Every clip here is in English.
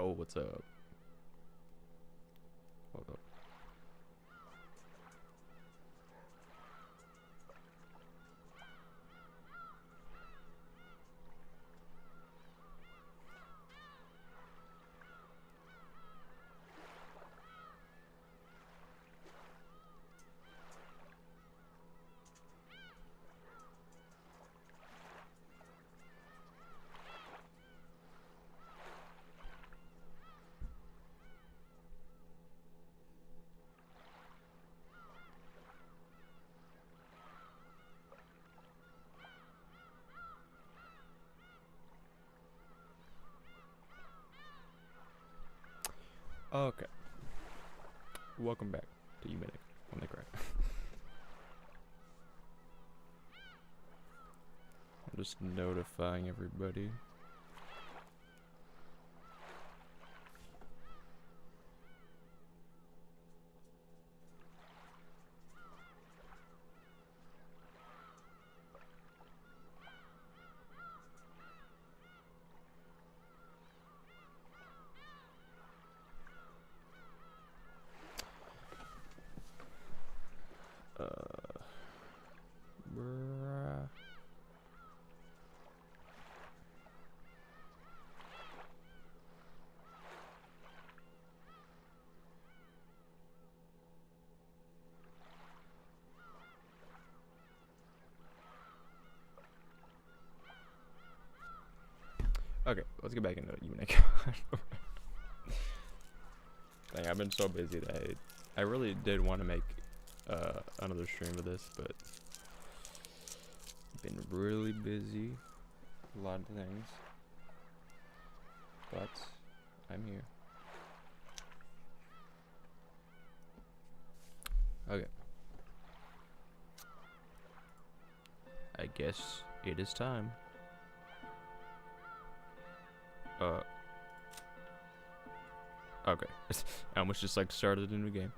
Oh, what's up? Hold up. Okay. Welcome back to Umineko. I'm just notifying everybody. Bruh. Okay, let's get back into Umineko. Dang, I've been so busy that I really did want to make another stream of this, but been really busy, a lot of things, but I'm here. Okay, I guess it is time. Okay, I almost just like started a new game.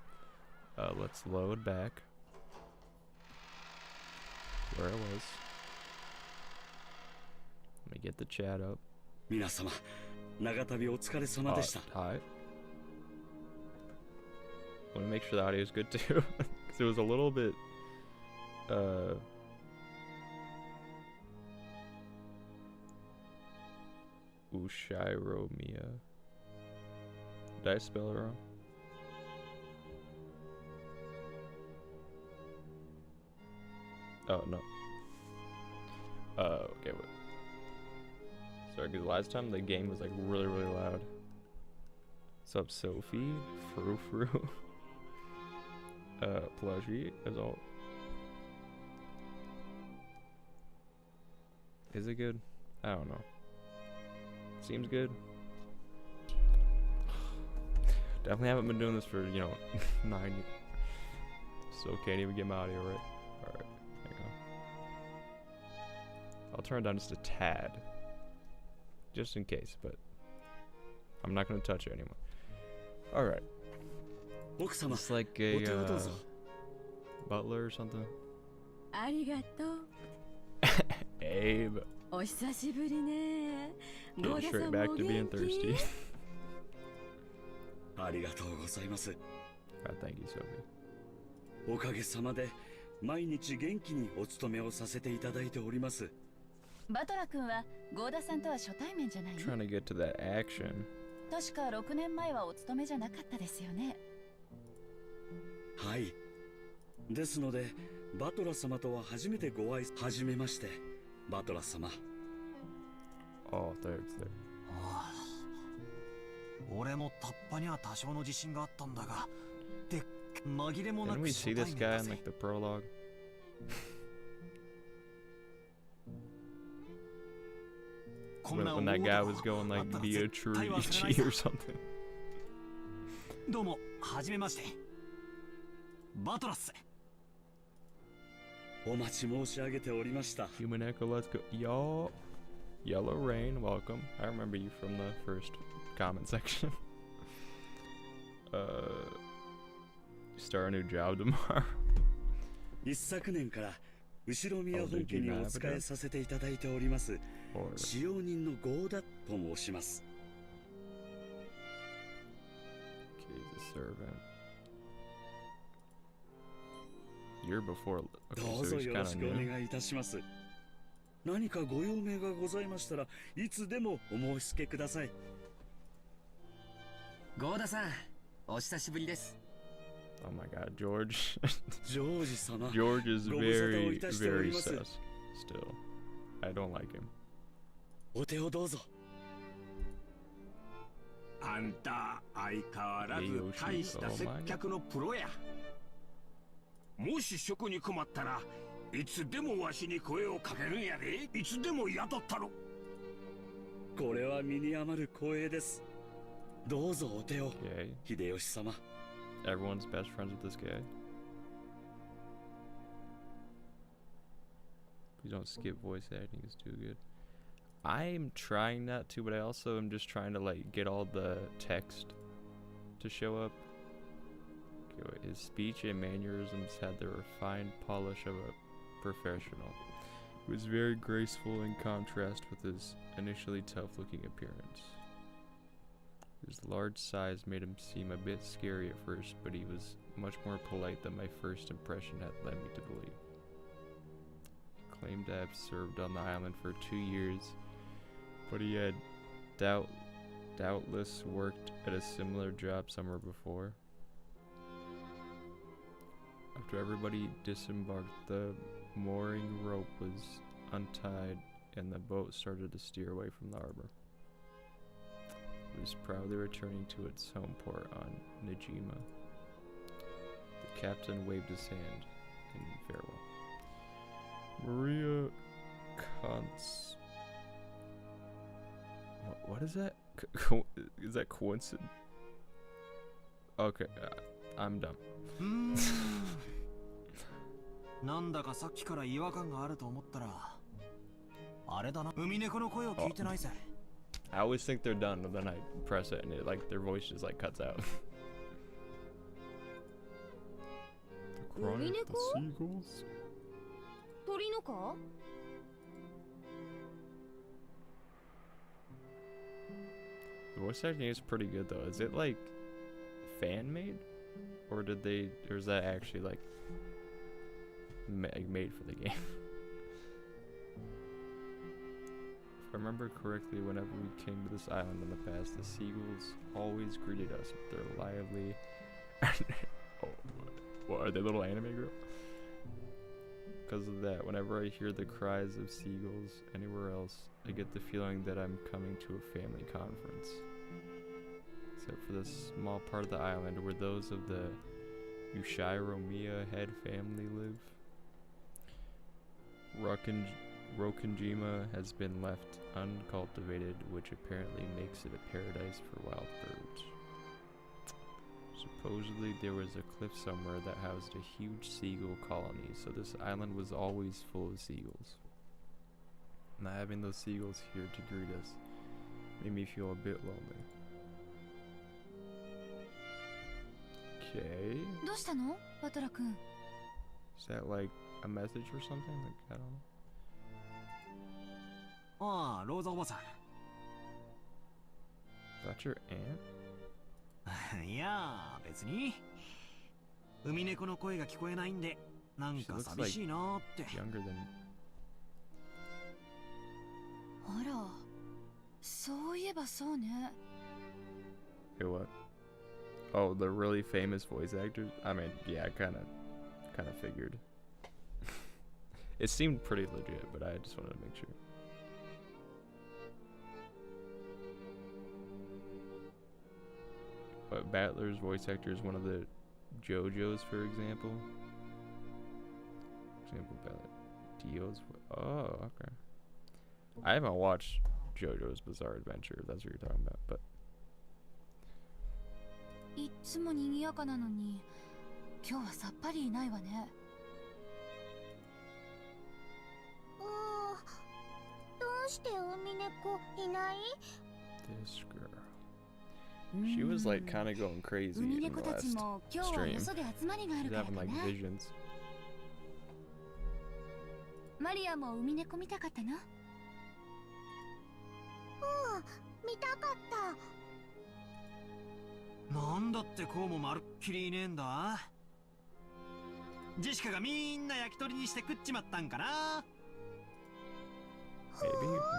Let's load back where I was. Let me get the chat up. Hi. Let me make sure the audio is good too, because it was a little bit Ushiromiya. Did I spell it wrong? Oh no. Okay, wait. Sorry, because last time the game was like really loud. What's up, Sophie? Frou. Plushie as all. Is it good? I don't know. Seems good. Definitely haven't been doing this for, 9 years. So can't even get my audio right. Alright, there you go. I'll turn it down just a tad. Just in case, but I'm not going to touch it anymore. Alright. It's like a butler or something. Abe. Getting straight back to being thirsty. Alright, thank you, Sophie. おかげさまで毎日元気にお勤めをさせていただいております。バトラ君はゴーダさんとは初対面じゃないの？ Trying to get to that action. 確か6年前はお勤めじゃなかったですよね。はい。ですので、バトラ様とは初めてご挨拶。はじめまして、バトラ様。Oh, thanks. 俺もタッパには多少の自信があったんだが、で紛れもな Didn't く we 初 see 対 this 面だ guy in ぜ。 like the prologue? When that guy was going like be a true Ichi or something. どうも、はじめまして。バトラス。お待ち申し上げておりました。 Umineko, let's go. Y'all. Yellow Rain, welcome. I remember you from the first comment section. Start a new job tomorrow. 一昨年からUshiromiya本家にお仕えさせていただいております。使用人のゴーダと申します。He's a servant. Year before. ど Okay, う so ぞ he's よろ kind し of くお new. 願いいたします。何かご用命がございましたらいつでもお申し付けください。ゴーダさん、お久しぶりです。 Oh my god, George. ジョージ様。 George is ご無沙汰を very, いたしており very ます。 sus. Still. I don't like him. お手をどうぞ。あんた相変わらず大した接客のプロや。もし職に困ったらいつでもわしに声をかけるんやで。いつでも雇ったろ。これは身に余る光栄です。どうぞお手を。 Okay. 秀吉様。 Everyone's best friends with this guy. Please don't skip voice acting, it's too good. I'm trying not to, but I also am just trying to like get all the text to show up. Okay, wait, his speech and mannerisms had the refined polish of a professional. He was very graceful in contrast with his initially tough-looking appearance. His large size made him seem a bit scary at first, but he was much more polite than my first impression had led me to believe. He claimed to have served on the island for 2 years, but he had doubtless worked at a similar job somewhere before. After everybody disembarked, the mooring rope was untied and the boat started to steer away from the harbor. It was proudly returning to its home port on Najima. The captain waved his hand in farewell. Maria Cons... What is that? Is that coincidence? Okay, I'm done. なんだかさっきから違和感があると思ったらあれだな。海猫の声を聞いてないぜ。I always think they're done, but then I press it and it like their voice just like cuts out. The crying of the seagulls. 鳥のか？ The voice acting is pretty good though. Is it like fan made, or did they, or is that actually like made for the game? If I remember correctly, whenever we came to this island in the past, the seagulls always greeted us with their lively. Oh, what are they, little anime girl? Because of that, whenever I hear the cries of seagulls anywhere else, I get the feeling that I'm coming to a family conference. Except for this small part of the island where those of the Ushiromiya head family live. Rokunjima has been left uncultivated, which apparently makes it a paradise for wild birds. Supposedly there was a cliff somewhere that housed a huge seagull colony, so this island was always full of seagulls. Not having those seagulls here to greet us made me feel a bit lonely. Okay. どうしたの？バトラ君。 Is that like a message or something? Like, I don't know. ああ、ローザおばさん。 Is that your aunt? いやー、別に。海猫の声が聞こえないんで、なんか寂しいなーって。Younger than... あら、そういえばそうね。 Hey, what? Oh, the really famous voice actors? I mean, yeah, I kind of figured. It seemed pretty legit, but I just wanted to make sure. But Battler's voice actor is one of the JoJo's, for example. Battler. Dio's. Oh, okay. I haven't watched JoJo's Bizarre Adventure, if that's what you're talking about, but. いつも賑やかなのに、今日はさっぱりいないわね。どうして海猫いない？ This girl. She was like kind of going crazy in the last stream. She's having like visions. マリアも海猫見たかったの？見たかった。なんだってこうもまるっきりいねえんだ。ジェシカがみんな焼き鳥にして食っちまったんかな。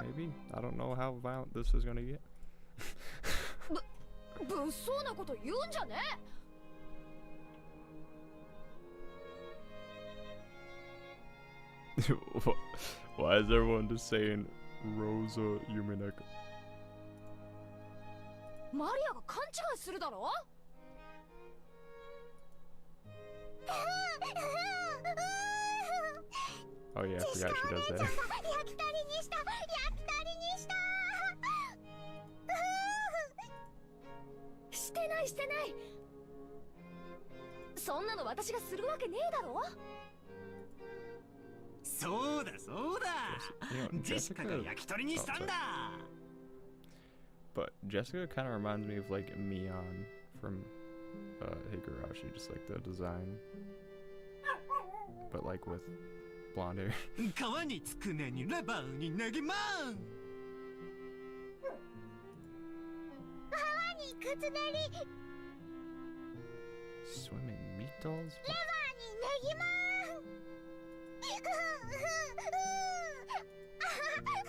Maybe. I don't know how violent this is gonna get. 物騒なこと言うんじゃねえ。Why is everyone just saying Rosa Umineko? マリアが勘違いするだろ。 Oh yeah, I forgot she does that. 焼き鳥にした。してないしてない。そんなの私がするわけねえだろ。そうだそうだ。ジェシカが焼き鳥にしたんだ。 But Jessica kind of reminds me of like Mion from Higurashi, just like the design, but like with blonde hair. 川につくねにレバーに投げまん。川にくつねり。 Swimming meatballs? レバーにネギマン。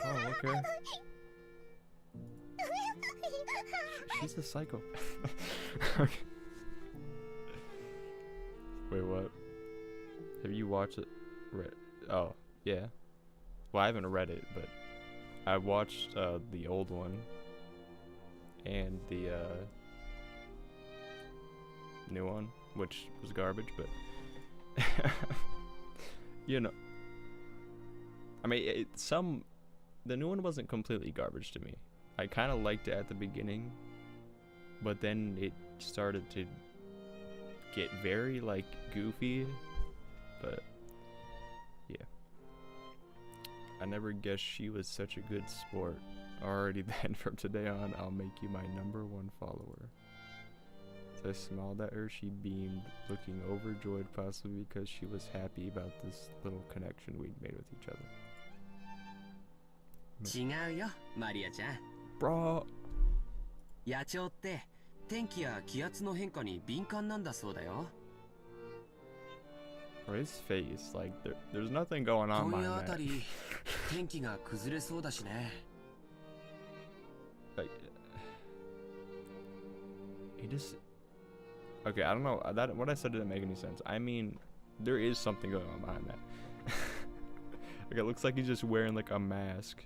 Oh, okay. She's a psycho. Okay. Wait, what? Have you watched it? Oh, yeah. Well, I haven't read it, but I watched the old one and the new one, which was garbage, but you know. I mean, the new one wasn't completely garbage to me. I kind of liked it at the beginning, but then it started to get very like goofy, but yeah. I never guessed she was such a good sport. Already then, from today on, I'll make you my #1 follower. As I smiled at her, she beamed, looking overjoyed, possibly because she was happy about this little connection we'd made with each other. 違うよ、マリアちゃん。 Bro! 野鳥って天気や気圧の変化に敏感なんだそうだよ。 Or his face, like there's nothing going on 今 by 夜あ that. たり天気が崩れそうだしね。 Like, he just. Okay, I don't know. That what I said didn't make any sense. I mean, there is something going on behind that. Like, it looks like he's just wearing like a mask,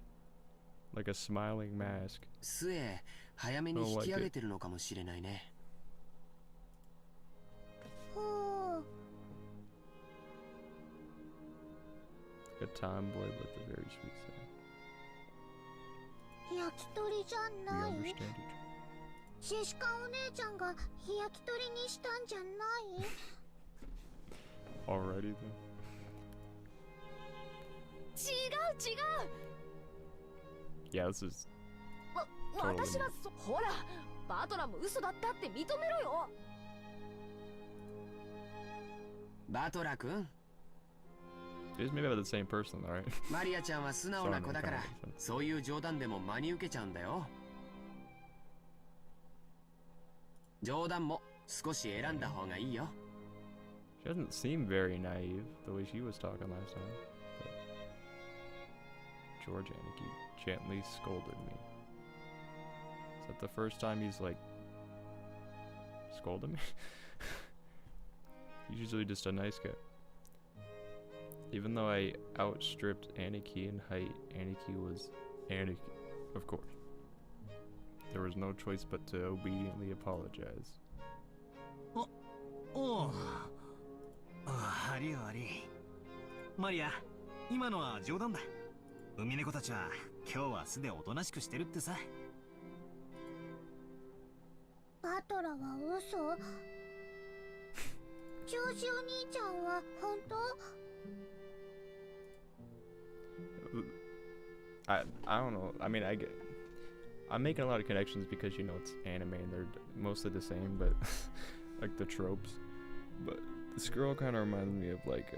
like a smiling mask. 末早めに引き上げてるのかもしれないね。 Like a tomboy with a very sweet side. 焼き鳥じゃ We ない。 understand each other. ジェシカお姉ちゃんが焼き鳥にしたんじゃない。 Already then. 違う。 Yeah, this is. 私はほら、バトラも嘘だったって認めろよ。バトラ君、 It is maybe about the same person, though, right? マリアちゃんは素直な子だからそういう冗談でも真に受けちゃうんだよ。冗談も少し選んだ方がいいよ。 She doesn't seem very naive the way she was talking last time. But George Aniki gently scolded me. Is that the first time he's like scolded me? He's usually just a nice guy. Even though I outstripped Aniki in height, Aniki was Aniki, of course. There was no choice but to obediently apologize. おう。ありあり。マリア、今のは冗談だ。海猫たちは今日は素でおとなしくしてるってさ。バトラは嘘。ジョージお兄ちゃんは本当。 I don't know. I mean, I'm making a lot of connections because, you know, it's anime and they're mostly the same, but like the tropes. But this girl kind of reminds me of like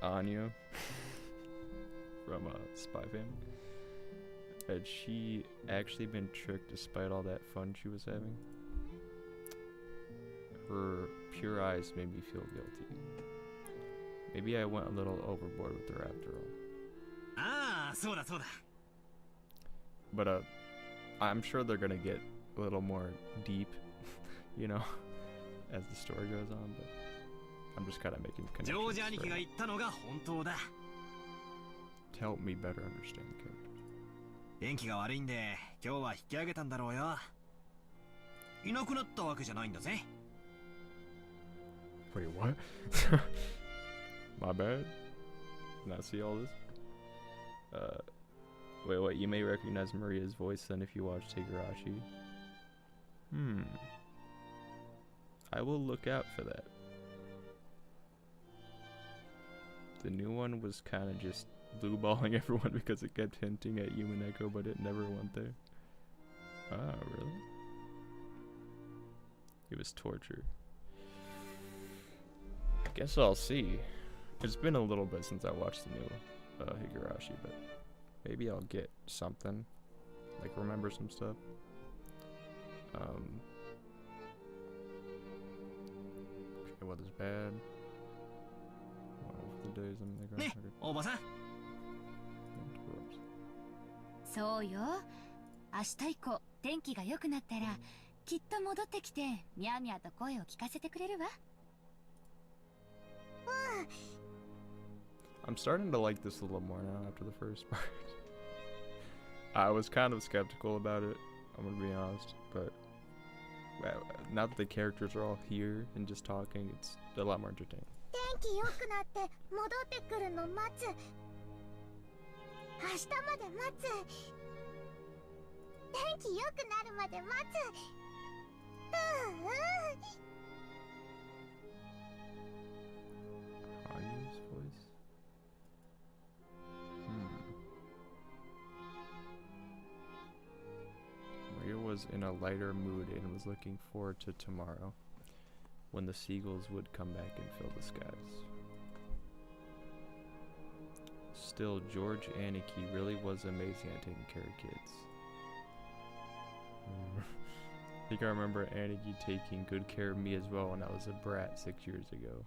Anya from Spy Family. Had she actually been tricked despite all that fun she was having? Her pure eyes made me feel guilty. Maybe I went a little overboard with her after all. Ah, そうだそうだ。 But I'm sure they're gonna get a little more deep, you know, as the story goes on. But I'm just kind of making ジョージ connections 兄貴が right 言ったのが本当だ。 to help me better understand the characters. 天気が悪いんで今日は引き上げたんだろうよ。いなくなったわけじゃないんだぜ。 Wait, what? My bad. Did not see all this. Wait, you may recognize Maria's voice then if you watch Higurashi. I will look out for that. The new one was kind of just blue-balling everyone because it kept hinting at Umineko, but it never went there. Ah, really? It was torture. Guess I'll see. It's been a little bit since I watched the new Higurashi, but maybe I'll get something. Like, remember some stuff. Okay, what is bad? For the days I'm in the ground. ね、おばさん。そうよ。明日以降天気が良くなったらきっと戻ってきてミャーミャーと声を聞かせてくれるわ。 I'm starting to like this a little more now after the first part. I was kind of skeptical about it, I'm gonna be honest, but now that the characters are all here and just talking, it's a lot more entertaining. 天気良くなって戻ってくるの待つ。明日まで待つ。天気良くなるまで待つ。Hanya's voice? Maria was in a lighter mood and was looking forward to tomorrow, when the seagulls would come back and fill the skies. Still, George Aniki really was amazing at taking care of kids. I think I remember Aniki taking good care of me as well when I was a brat 6 years ago.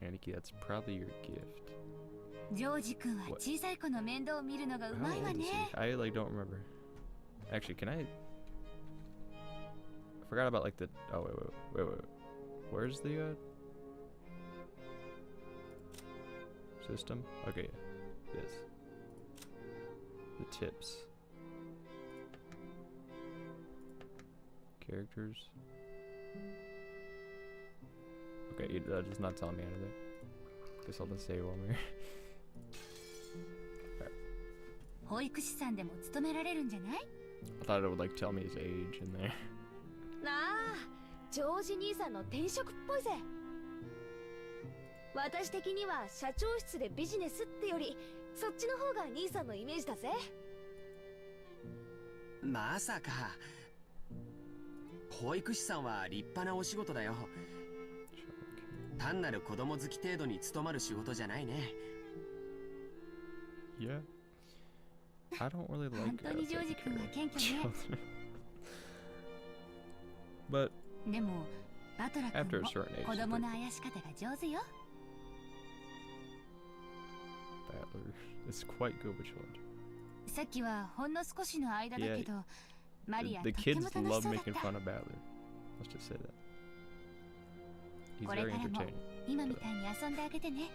Aniki, that's probably your gift. ジョージ君は小さい子の面倒を見るのがう How まいわ old is ね。 he? I like don't remember. Actually, can I forgot about like the wait. Where's the system? Okay, this. The tips. Characters. Okay, that does not tell me anything. Guess I'll just say one more. 保育士さんでも務められるんじゃない？ I thought it would like tell me his age in there. なあ、ジョージ兄さんの転職っぽいぜ。私的には社長室でビジネスってよりそっちの方が兄さんのイメージだぜ。まさか。保育士さんは立派なお仕事だよ。単なる子供好き程度に務まる仕事じゃないね。Yeah. I don't really like 本当にジョージ君は謙虚ね。 children. But でもバトラ after 君 a も certain age, 子供のあやし方が上手よ。 Battler is quite good with children. さっきはほんの少しの間だけど、マリア The とっても kids 楽し love そうだっ making た。 fun of Battler. Let's just say that. He's これ very からも entertaining. 今みたいに遊んであげてね。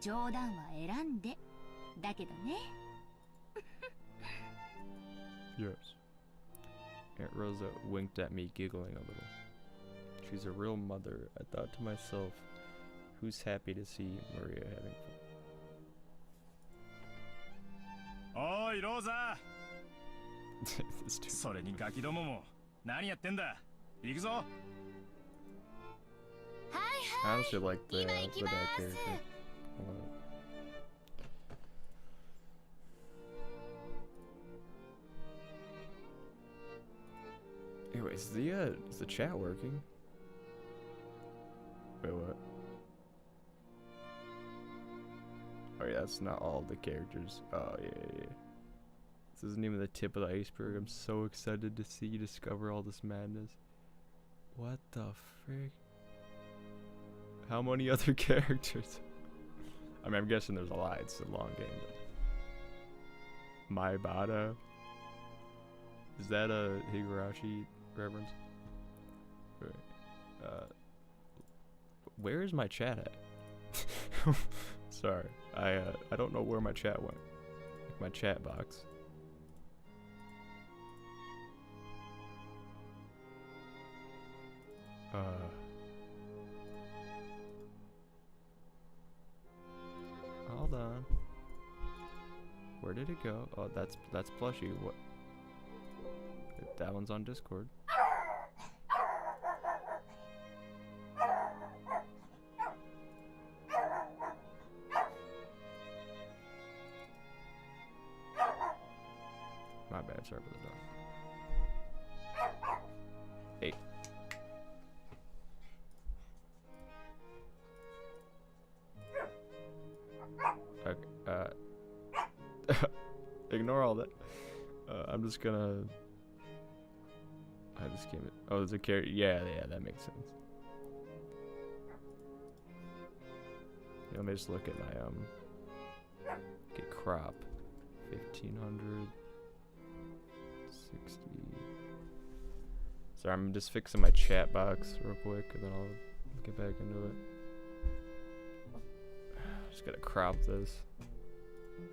冗談は選んでだけどね。Yes. Aunt Rosa winked at me, giggling a little. She's a real mother. I thought to myself, who's happy to see Maria having fun? おいローザ This dude. それにガキどもも何やってんだ行くぞ I honestly like the dad 今行きます。 character. Anyway, is the chat working? Wait, what? Oh yeah, that's not all the characters. Oh yeah. This isn't even the tip of the iceberg. I'm so excited to see you discover all this madness. What the frick? How many other characters? I mean, I'm guessing there's a lot. It's a long game. But Maibata? Is that a Higurashi reference? Where is my chat at? Sorry, I don't know where my chat went. Like my chat box. Hold on. Where did it go? Oh, that's plushie. What? That one's on Discord. My bad, sorry for the dog. Hey. Okay, ignore all that. I'm just gonna... I just came in. Oh, there's a carrot. Yeah, that makes sense. Let me just look at my, get crop. 1500. 60. Sorry, I'm just fixing my chat box real quick, and then I'll get back into it. Just gotta crop this.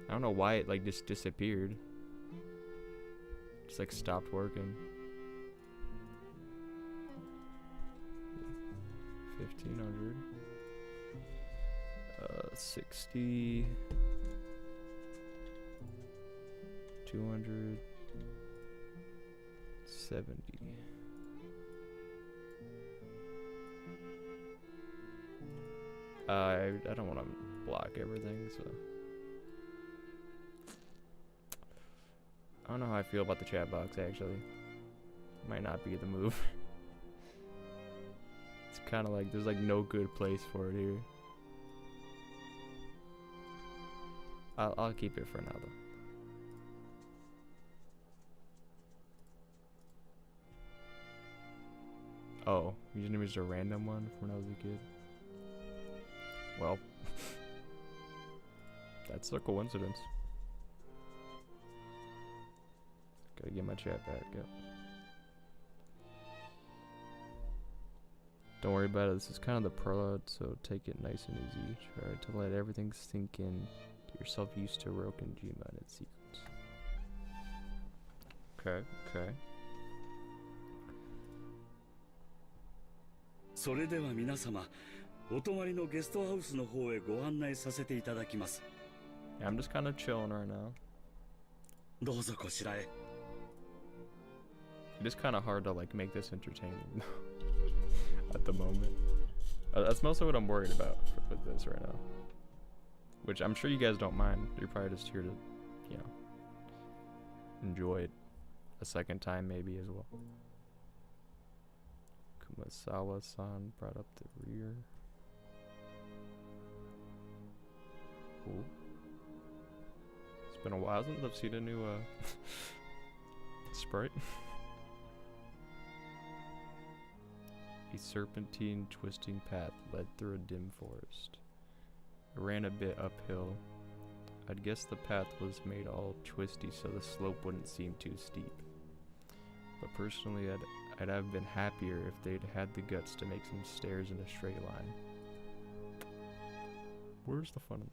I don't know why it like just disappeared. Just like stopped working. 1500. 60. 200. 70. I don't want to block everything, so I don't know how I feel about the chat box actually. Might not be the move. It's kind of like there's like no good place for it here. I'll keep it for now though. Oh, username is a random one from when I was a kid. Well, that's a coincidence. Gotta get my chat back up. Don't worry about it, this is kind of the prelude, so take it nice and easy. Try to let everything sink in. Get yourself used to Rokenjima and its secrets. Okay. それでは皆様、お泊まりのゲストハウスの方へご案内させていただきます。 Yeah, I'm just kind of chilling right now. どうぞこちらへ。 It is kind of hard to like make this entertaining at the moment. That's mostly what I'm worried about with this right now. Which I'm sure you guys don't mind. You're probably just here to, you know, enjoy it a second time maybe as well. Kumasawa-san brought up the rear. Cool. It's been a while since I've seen a new sprite. A serpentine twisting path led through a dim forest. I ran a bit uphill. I'd guess the path was made all twisty so the slope wouldn't seem too steep. But personally, I'd have been happier if they'd had the guts to make some stairs in a straight line. Where's the fun?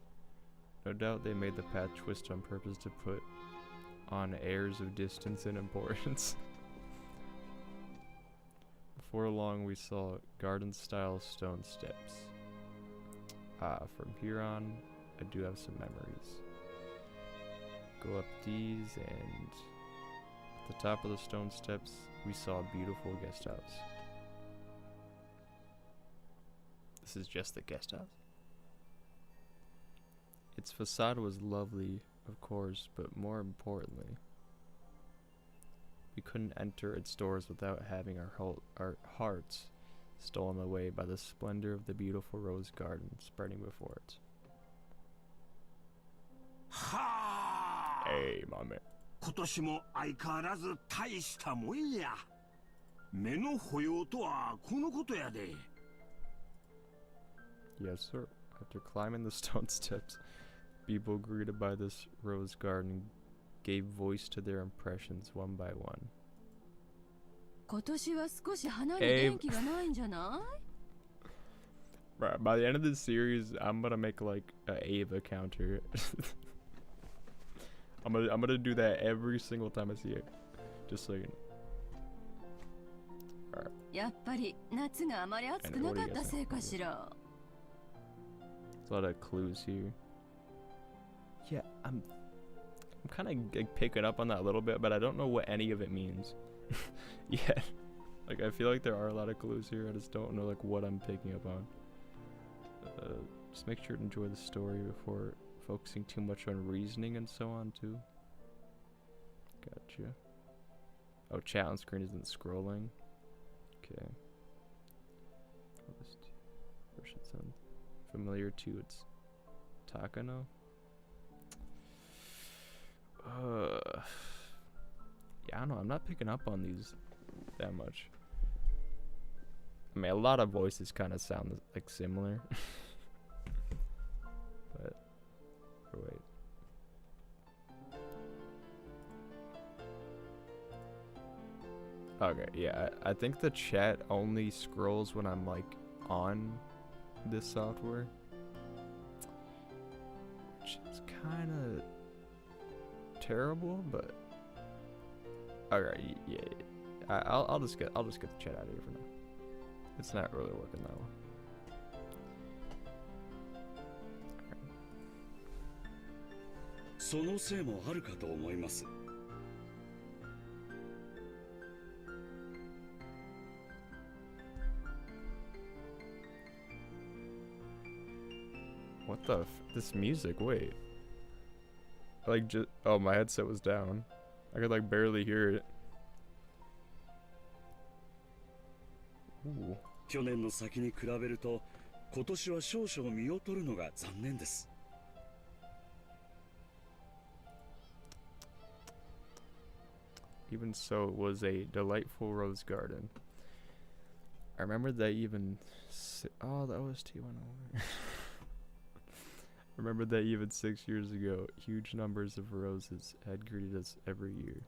No doubt they made the path twist on purpose to put on airs of distance and importance. Before long, we saw garden-style stone steps. From here on, I do have some memories. Go up these, and at the top of the stone steps, we saw a beautiful guest house. This is just the guest house? Its facade was lovely, of course, but more importantly, we couldn't enter its doors without having our hearts stolen away by the splendor of the beautiful rose garden spreading before it. Hey, my man. 今年も相変わらず大したもんや。目の保養とはこのことやで。Yes, sir. After climbing the stone steps, people greeted by this rose garden gave voice to their impressions one by one. 今年は少し花に元気がないんじゃない？ Right, by the end of this series, I'm gonna make like a Ava counter. I'm gonna do that every single time I see it. Just so you know. Alright. やっぱり夏があまり暑くなかったせいかしら。There's a lot of clues here. Yeah, I'm kind of like picking up on that a little bit, but I don't know what any of it means. Yeah, like I feel like there are a lot of clues here. I just don't know like what I'm picking up on. Just make sure to enjoy the story before focusing too much on reasoning and so on too. Gotcha. Oh, chat on screen isn't scrolling. Okay. Version sound familiar to its Takano. Yeah, I don't know. I'm not picking up on these that much. I mean, a lot of voices kind of sound like similar. But wait. Okay, yeah, I think the chat only scrolls when I'm like on this software, which is kind of terrible, but alright, yeah. I'll just get the chat out of here for now. It's not really working that well. そのせいもあるかと思います。What the this music, wait. Like just oh, my headset was down. I could like barely hear it. Ooh. 去年の先に比べると今年は少々見劣るのが残念です。 Even so, it was a delightful rose garden. I remember that even oh, the OST went over. I remember that even 6 years ago, huge numbers of roses had greeted us every year.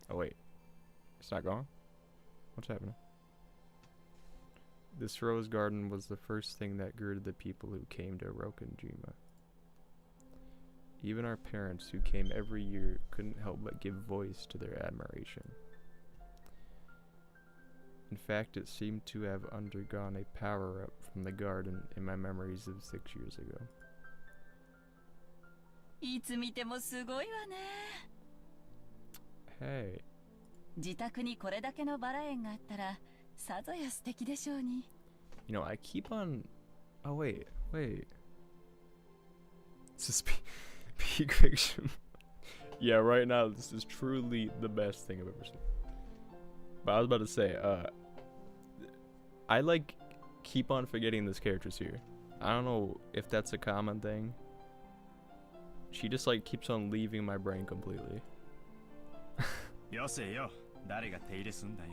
Oh wait, it's not gone? What's happening? This rose garden was the first thing that greeted the people who came to Rokenjima. Even our parents, who came every year, couldn't help but give voice to their admiration. In fact, it seemed to have undergone a power-up from the garden in my memories of 6 years ago. いつ見てもすごいわね。 Hey. 自宅にこれだけのバラ園があったらさぞや素敵でしょうに。 You know, I keep on... Oh, wait. This is peak fiction. Yeah, right now, this is truly the best thing I've ever seen. But I was about to say, I like keep on forgetting this character's here. I don't know if that's a common thing. She just like keeps on leaving my brain completely. よせよ、誰が手入れすんだよ。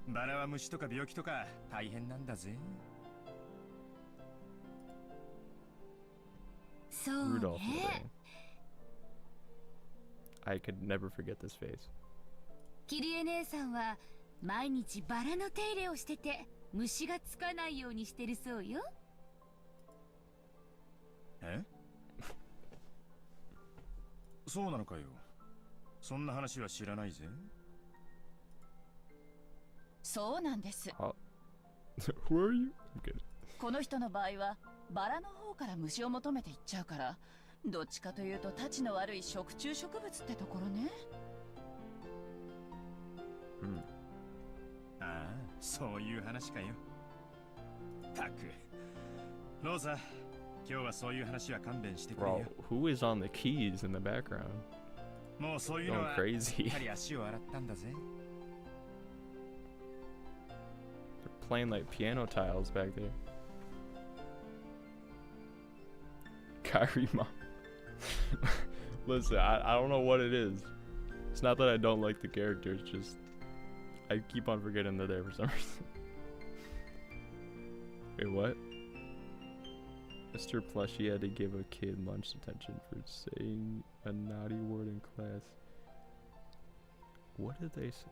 バラは虫とか病気とか大変なんだぜ。そうね。 Rudolph Lorraine. I could never forget this face. キリエ姉さんは毎日バラの手入れをしてて虫がつかないようにしてるそうよ。え？そうなのかよ。そんな話は知らないぜ。そうなんです。 Who are you? I'm kidding. この人の場合はバラの方から虫を求めていっちゃうから、どっちかというとタチの悪い食虫植物ってところね。ああ、そういう話かよ。たく、ローザ、今日はそういう話は勘弁してくれよ。 Bro, who is on the keys in the background? もうそういうのは Going し crazy. っかり足を洗ったんだぜ。They're playing like piano tiles back there. Kyrie mom. Listen, I don't know what it is. It's not that I don't like the characters, just I keep on forgetting they're there for some reason. Wait, what? Mr. Plushie had to give a kid lunch detention for saying a naughty word in class. What did they say?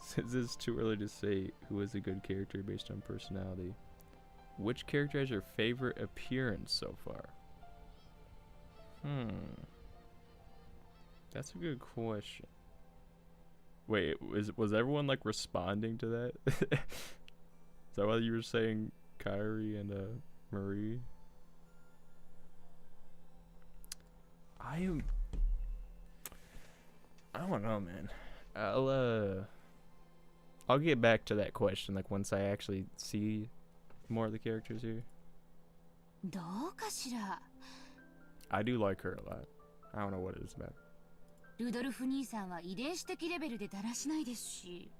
Since it's too early to say who is a good character based on personality, which character has your favorite appearance so far? That's a good question. Wait, was everyone like responding to that? Is that why you were saying Kyrie and Marie? I don't know, man. I'll get back to that question like once I actually see more of the characters here. どうかしら。 I do like her a lot. I don't know what it is about. ルドルフ兄さんは遺伝子的レベルでだらしないですし。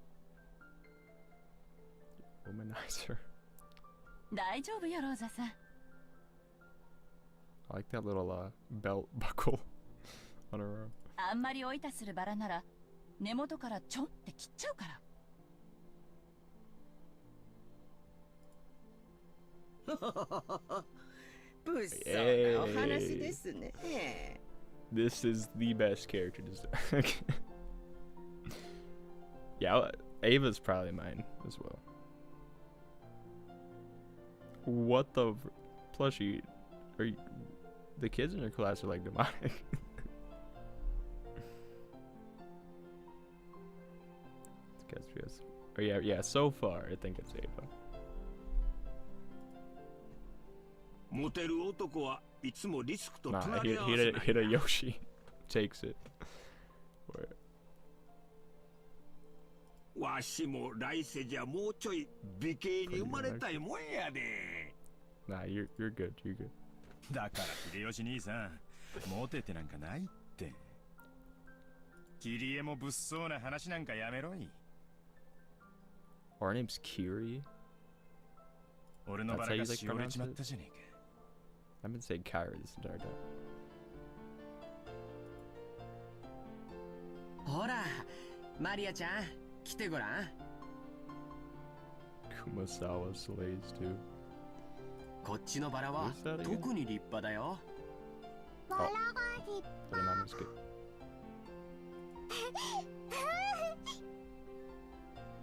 Womanizer. 大丈夫よローザさん。 I like that little belt buckle on her arm. あんまりおいたするバラなら根元からちょんって切っちゃうから。物騒なお話ですね。This is the best character design. Yeah, Ava's probably mine as well. What the plushie? Are you, the kids in your class are like demonic. Oh yeah. So far, I think it's Ava. モテる男はいつもリスクと Nah, 隣り合わせなんや。 Hideyoshi takes it. わしも来世じゃもうちょい美形に生まれたいもんやで。Nah, you're good. You're good. だから秀吉兄さん、モテてなんかないって。キリエも物騒な話なんかやめろい。Our name's Kiri. 俺のバラがしおれちまったじゃねえか。 I've been saying Kyrie this entire time. ほら、マリアちゃん、来てごらん。 Kumasawa slays too. こっちのバラは What's that again? 特に立派だよ。バラが立 So then I'm just kidding.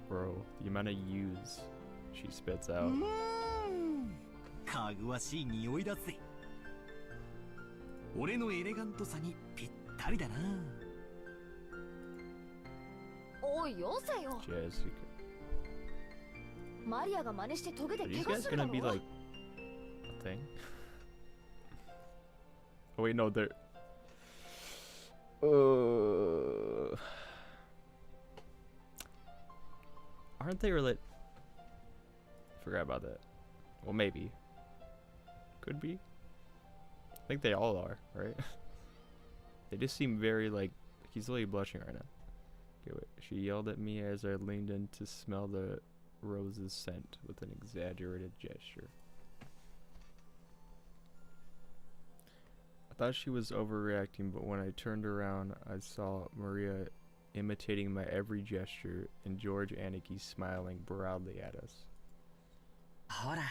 Bro, the amount of U's she spits out. かぐわしい匂いだぜ。俺のエレガントさにぴったりだな。おいよせよ。 Jessica. マリアが真似してトゲで Are these 怪我 guys するだ gonna ろ be like a thing? Oh wait, no, they're. Aren't they related? Forgot about that. Well, maybe. Could be. I think they all are, right? They just seem very like he's really blushing right now. Okay, wait. She yelled at me as I leaned in to smell the rose's scent with an exaggerated gesture. I thought she was overreacting, but when I turned around, I saw Maria imitating my every gesture and George Aniki smiling proudly at us. ほら、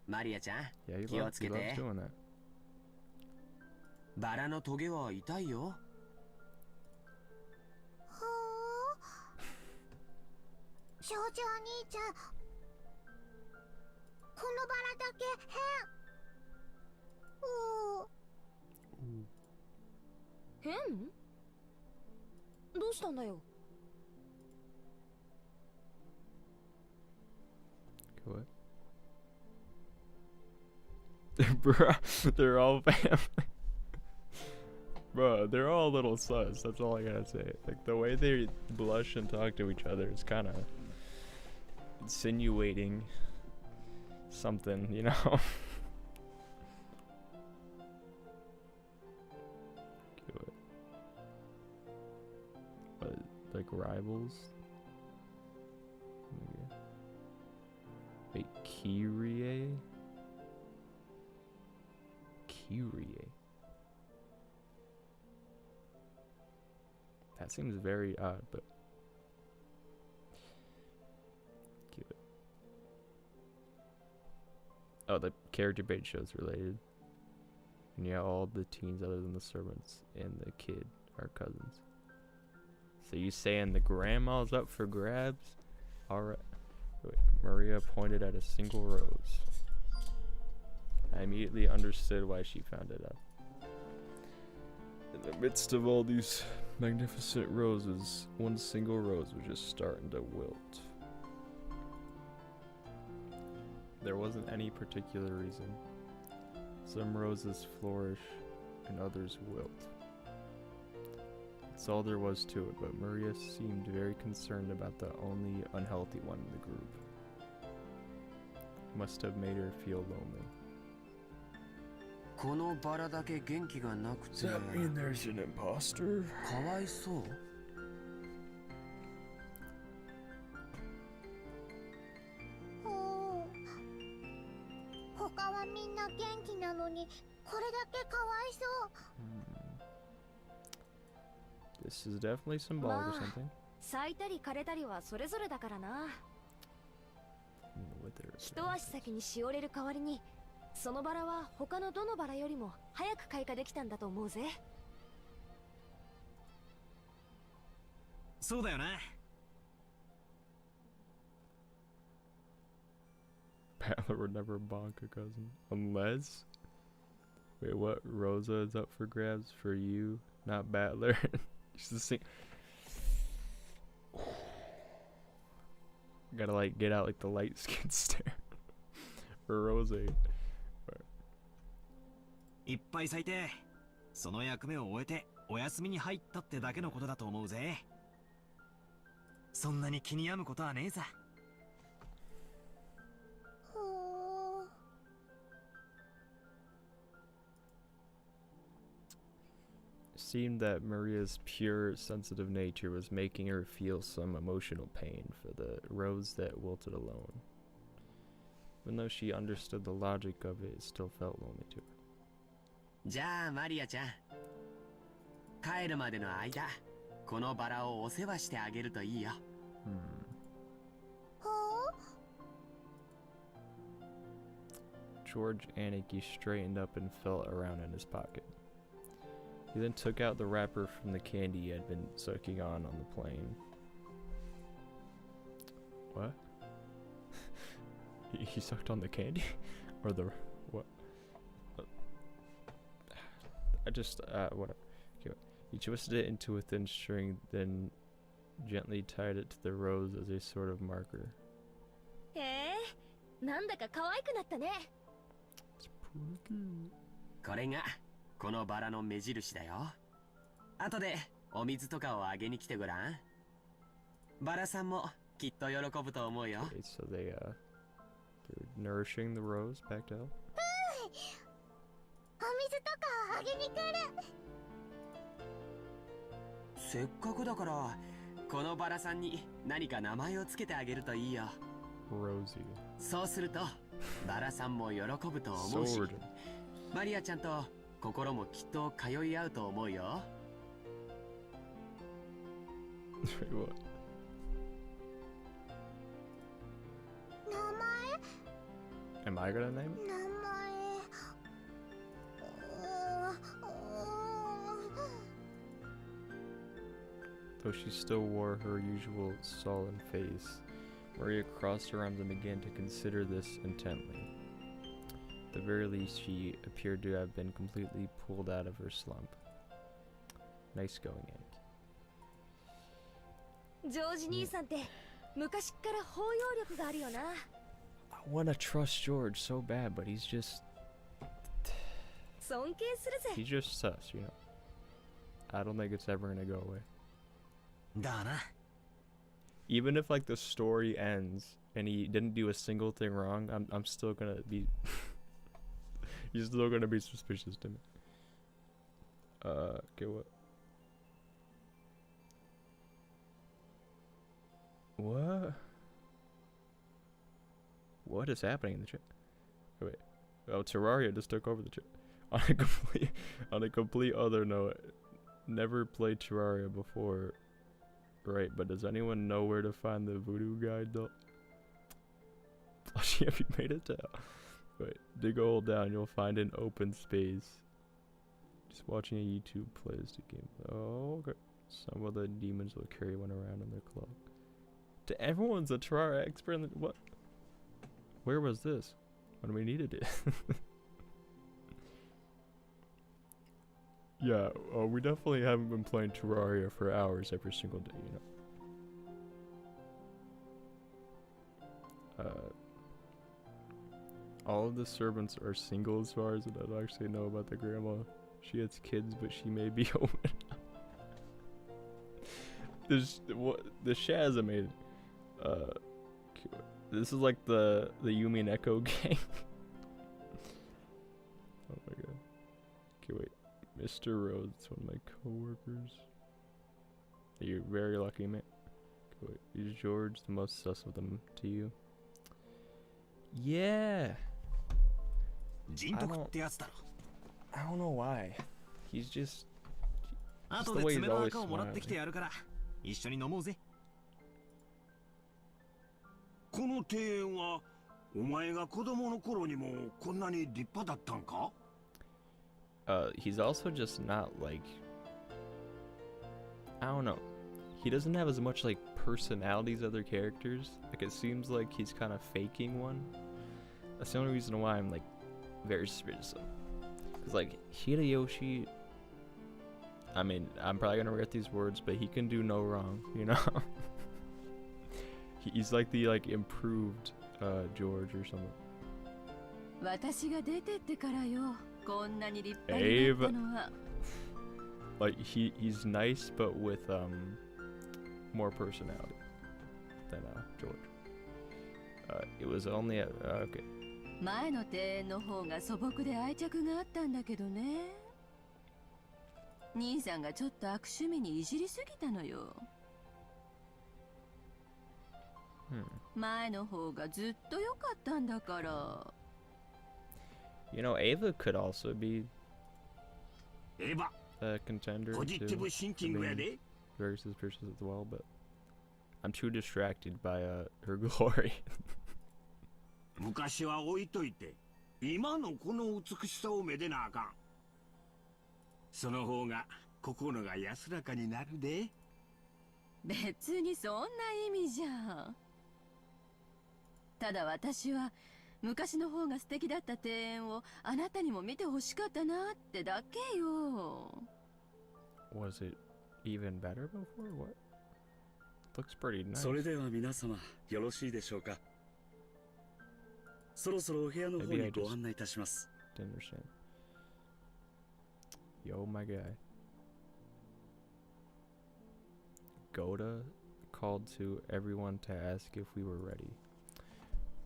マリアちゃん、 Yeah, he 気を loves つけて。 doing that. バラのトゲは痛いよ。ほー。少女お兄ちゃん、このバラだけ変。変？どうしたんだよ。 What? Bruh, they're all family. Bro, they're all a little sus. That's all I gotta say. Like, the way they blush and talk to each other is kind of insinuating something, you know? What, like rivals? Wait, Kyrie? Kyrie. That seems very odd, but keep it. Oh, the character bait show's related. And yeah, all the teens other than the servants and the kid are cousins. So you saying the grandma's up for grabs? Alright. Wait, Maria pointed at a single rose. I immediately understood why she found it out. In the midst of all these magnificent roses, one single rose was just starting to wilt. There wasn't any particular reason. Some roses flourish and others wilt. That's all there was to it, but Maria seemed very concerned about the only unhealthy one in the group. Must have made her feel lonely. Does that mean there's an imposter? かわいそう。他はみんな元気なのにこれだけかわいそう。This is definitely symbolic or something. 咲いたり枯れたりはそれぞれだからな。一足先にしおれる代わりに、そのバラは他のどのバラよりも早く開花できたんだと思うぜ。そうだよな。Battler would never bonk a cousin. Unless... Wait, what? Rosa is up for grabs for you, not Battler. She's the same. Gotta like get out like the light skin stare. For Rosa. いっぱい咲いて、その役目を終えてお休みに入ったってだけのことだと思うぜ。そんなに気に病むことはねえさ。It seemed that Maria's pure, sensitive nature was making her feel some emotional pain for the rose that wilted alone. Even though she understood the logic of it, it still felt lonely to her. じゃあマリアちゃん、帰るまでの間、このバラをお世話してあげるといいよ。George Aniki straightened up and felt around in his pocket. He then took out the wrapper from the candy he had been sucking on the plane. What? he sucked on the candy? Or the... what? I just, whatever. Okay. He twisted it into a thin string, then gently tied it to the rose as a sort of marker. へえ、なんだか可愛くなったね。これがこのバラの目印だよ。後でお水とかをあげに来てごらん。バラさんもきっと喜ぶと思うよ。Okay, so they're nourishing the rose back to health. お水とかをあげに来る。せっかくだからこのバラさんに何か名前をつけてあげるといいよ。Rosie. そうするとバラさんも喜ぶと思うし、マリアちゃんと心もきっと通い合うと思うよ。What? 名前 Am I gonna name it? 名前 Though she still wore her usual sullen face, Maria crossed her arms and began to consider this intently. At the very least, she appeared to have been completely pulled out of her slump. Nice going, Annie. ジョージ兄さんって昔っから包容力があるよな。I wanna trust George so bad, but he's just... 尊敬するぜ。 He's just sus, you know? I don't think it's ever gonna go away. だな。 Even if like the story ends and he didn't do a single thing wrong, I'm still gonna be he's still gonna be suspicious to me. Okay, what is happening in the chat? Wait. Oh, Terraria just took over the chat. On a complete other note, never played Terraria before, right? But does anyone know where to find the voodoo guide though? Plushie, have you made it down? Wait, dig a hole down, you'll find an open space. Just watching a YouTube plays the game. Oh, okay. Some of the demons will carry one around in their club. Everyone's a Terraria expert. What? Where was this when we needed it? Yeah, we definitely haven't been playing Terraria for hours every single day, you know. All of the servants are single as far as I don't actually know about the grandma. She has kids, but she may be open. The Shaz made it. This is like the Umineko gang. Oh my god. Okay, wait. Mr. Rhodes, one of my coworkers. You're very lucky, man. Okay, wait. Is George the most sus of them to you? Yeah. I don't know why. He's just the way he's always smiling. この庭園はお前が子供の頃にもこんなに立派だったんか? He's also just not like, I don't know. He doesn't have as much like personality as other characters. Like it seems like he's kind of faking one. That's the only reason why I'm like very suspicious of him. Cause like Hideyoshi, I mean, I'm probably gonna regret these words, but he can do no wrong, you know. He's like the improved George or something. Ave, like he's nice but with more personality than George. It was only okay. 前の庭園の方が素朴で愛着があったんだけどね。兄さんがちょっと悪趣味にいじりすぎたのよ。前の方がずっと良かったんだから。You know, Ava could also be Ava, a contender positive to thinking be very suspicious as well, but I'm too distracted by her glory. 昔は置いといて、今のこの美しさをめでなあかん。その方が心が安らかになるで。別にそんな意味じゃ。ただ私は昔の方が素敵だった庭園をあなたにも見てほしかったなってだけよ。Was it even better before? What? Looks pretty nice. それでは皆様よろしいでしょうか。そろそろお部屋の方にご案内いたします。Didn't understand. Yo, my guy. Goda called to everyone to ask if we were ready.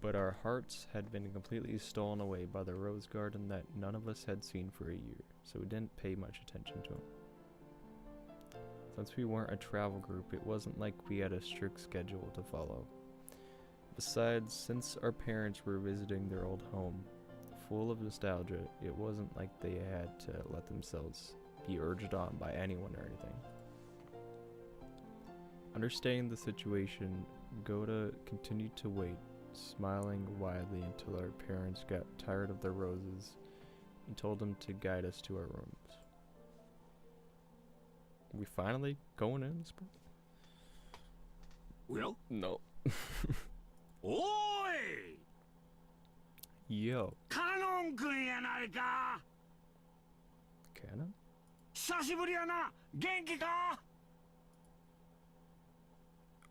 But our hearts had been completely stolen away by the rose garden that none of us had seen for a year, so we didn't pay much attention to him. Since we weren't a travel group, it wasn't like we had a strict schedule to follow. Besides, since our parents were visiting their old home, full of nostalgia, it wasn't like they had to let themselves be urged on by anyone or anything. Understanding the situation, Goda continued to wait, smiling widely until our parents got tired of the roses and told them to guide us to our rooms. Are we finally going in this part? Well? No. Oi! Yo. Canon 君やないか。Canon? 久しぶりやな。元気か?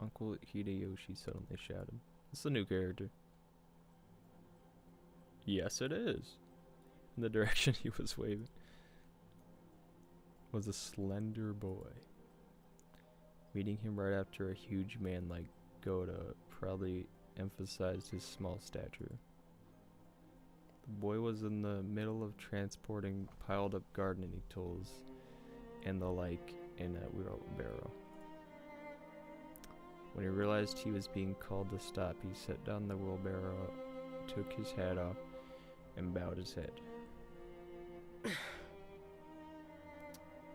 Uncle Hideyoshi suddenly shouted. It's a new character. Yes, it is. In the direction he was waving was a slender boy. Meeting him right after a huge man like Goda probably emphasized his small stature. The boy was in the middle of transporting piled up gardening tools and the like in a wheelbarrow. When he realized he was being called to stop, he set down the wheelbarrow, took his hat off, and bowed his head.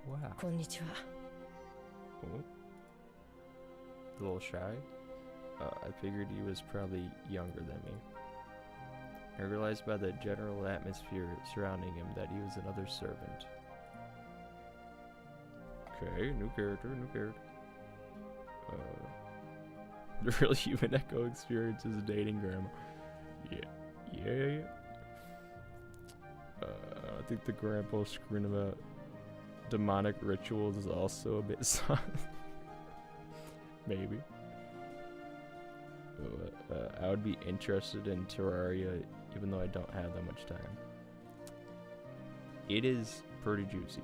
Wow. こんにちは。 Oh. A little shy. I figured he was probably younger than me. I realized by the general atmosphere surrounding him that he was another servant. Okay, new character, new character. The real Umineko experience is dating grandma. Yeah. I think the grandpa screaming about demonic rituals is also a bit soft. Maybe. I would be interested in Terraria even though I don't have that much time. It is pretty juicy,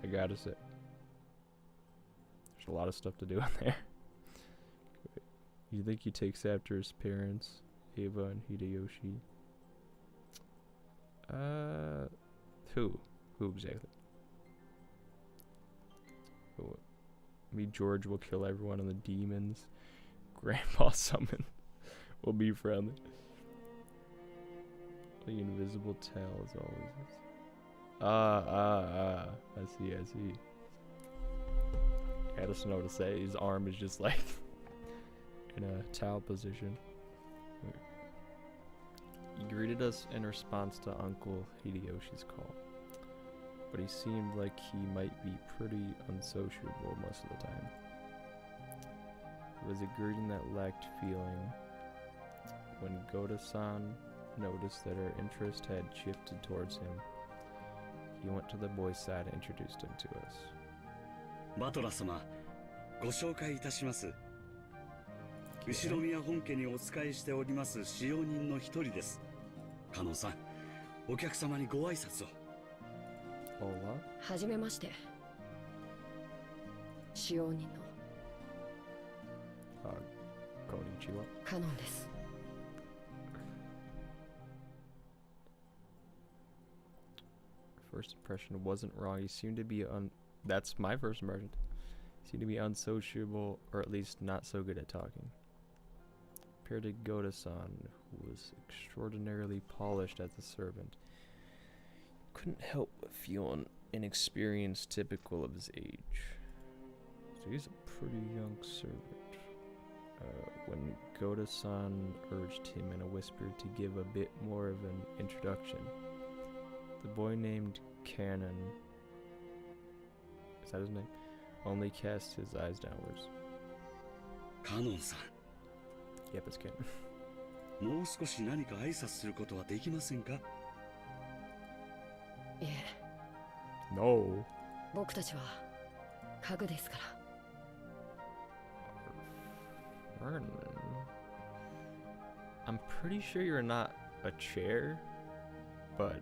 I gotta say. There's a lot of stuff to do in there. You think he takes after his parents, Eva and Hideyoshi? Who? Who exactly? Oh, me, George will kill everyone and the demons. Grandpa summon will be friendly. The invisible tail is always. I see. I just know to say his arm is just like in a towel position. He greeted us in response to Uncle Hideyoshi's call, but he seemed like he might be pretty unsociable most of the time. It was a greeting that lacked feeling. When Goda-san noticed that our interest had shifted towards him, he went to the boy's side and introduced him to us. バトラ様、ご紹介いたします。後宮本家にお仕えしております使用人の一人です。加納さん、お客様にご挨拶を。はじめまして。使用人のこんにちは。カノンです。First impression wasn't wrong. He seemed to be that's my first impression. He seemed to be unsociable, or at least not so good at talking. Compared to Goda-san, who was extraordinarily polished as a servant, couldn't help but feel an inexperience typical of his age. So he's a pretty young servant. When Goda-san urged him in a whisper to give a bit more of an introduction, the boy named Cannon, is that his name, only cast his eyes downwards. Cannon-san. Yep, it's Cannon. もう少し何か挨拶することはできませんか? いえ。No. 僕たちは家具ですから。I'm pretty sure you're not a chair, but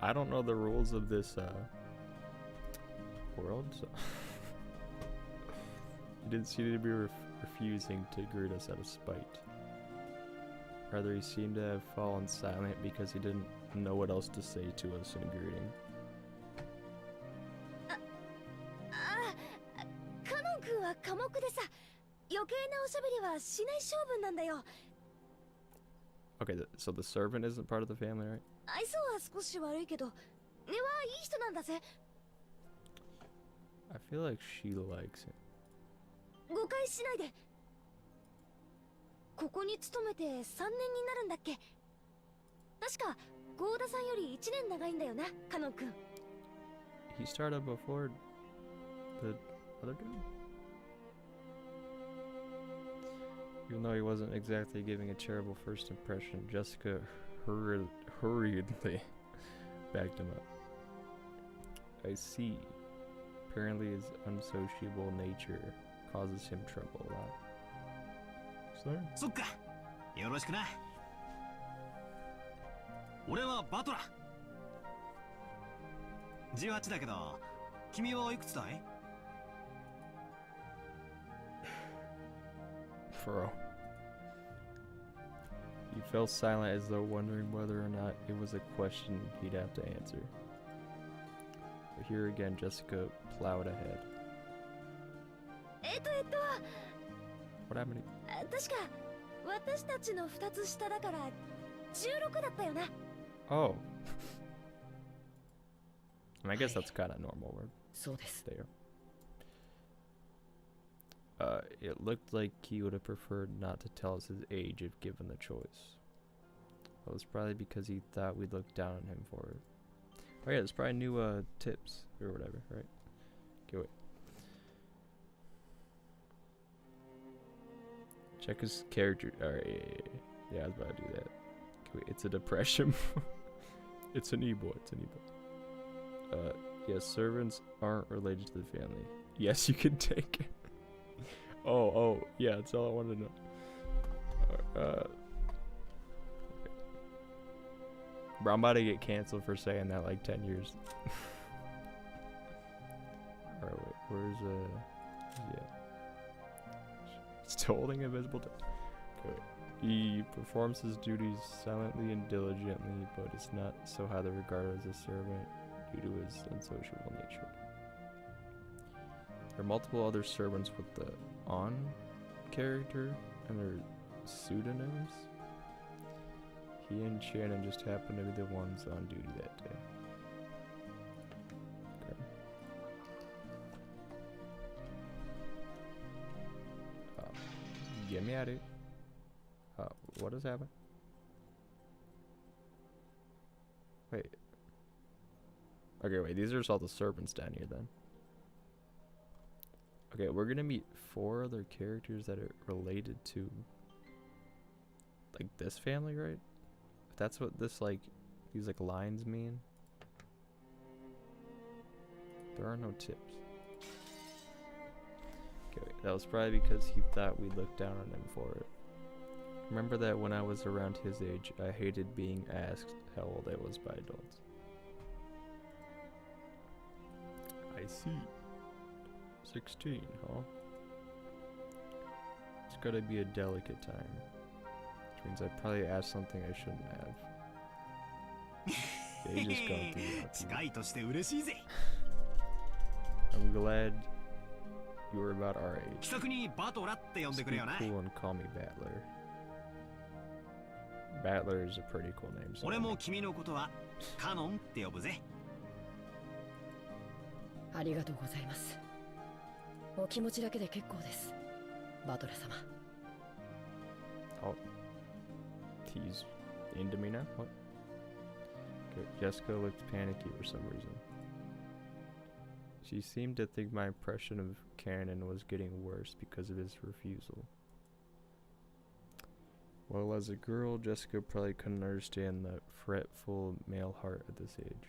I don't know the rules of this world, so he didn't seem to be refusing to greet us out of spite. Rather, he seemed to have fallen silent because he didn't know what else to say to us in greeting. カノン君は寡黙でさ、余計なおしゃべりはしない性分なんだよ。Okay, so the servant isn't part of the family, right? 愛想は少し悪いけど、根はいい人なんだぜ。I feel like she likes him. 誤解しないで。ここに勤めて3年になるんだっけ。確かゴーダさんより1年長いんだよな、カノン君。He started before the other dude? Even though he wasn't exactly giving a terrible first impression, Jessica hurriedly backed him up. I see. Apparently his unsociable nature causes him trouble a lot. Sorry? そっか。よろしくな。俺はバトラ。18だけど、君はいくつだい? Bro. He fell silent as though wondering whether or not it was a question he'd have to answer. But here again, Jessica plowed ahead. What happened? 確か私たちの2つ下だから16だったよな。Oh. I guess that's kind of normal word. There. It looked like he would have preferred not to tell us his age if given the choice. Well, it's probably because he thought we'd look down on him for it. Oh yeah, there's probably new tips or whatever, right? Okay, wait. Check his character. Alright, yeah, I was about to do that. Okay, wait, it's a depression. It's an e-boy. It's an e-boy. Yes, servants aren't related to the family. Yes, you can take it. Oh, yeah, that's all I wanted to know. Okay. Bro, I'm about to get canceled for saying that like 10 years. Alright, wait, where's yeah. Still holding invisible okay, he performs his duties silently and diligently, but is not so highly regarded as a servant due to his unsociable nature. There are multiple other servants with the on character and their pseudonyms. He and Shannon just happened to be the ones on duty that day. Okay. Get me out of here. What has happened? Wait. Okay, wait, these are just all the servants down here then. Okay, we're gonna meet 4 other characters that are related to like this family, right? That's what this like these like lines mean. There are no tips. Okay, wait, that was probably because he thought we looked down on him for it. Remember that when I was around his age, I hated being asked how old I was by adults. I see. 16, huh? It's gotta be a delicate time. Which means I probably asked something I shouldn't have. They just gone through that. I'm glad you were about our age. Be cool and call me Battler. Battler is a pretty cool name. So ありがとうございます。お気持ちだけで結構です。バトラ様。Oh, he's into me now? What? Okay, Jessica looked panicky for some reason. She seemed to think my impression of Cannon was getting worse because of his refusal. Well, as a girl, Jessica probably couldn't understand the fretful male heart at this age.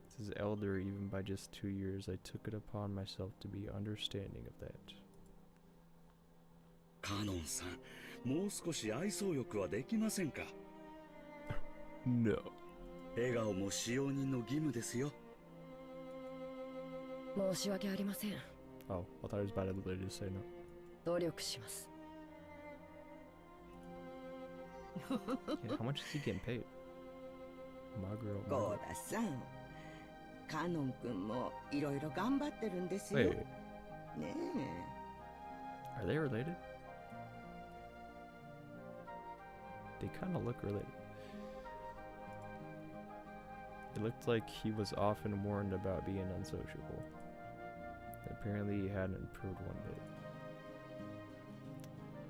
As his elder, even by just 2 years, I took it upon myself to be understanding of that. カノンさん、もう少し愛想よくはできませんか? No. 笑顔も使用人の義務ですよ。申し訳ありません。 Oh, I thought he was about to say no. 努力します。 Yeah, how much is he getting paid? My girl. ゴーダさん、カノン君もいろいろ頑張ってるんですよ。Wait. ねえ。 Are they related? They kind of look related. It looked like he was often warned about being unsociable. Apparently he hadn't improved one bit.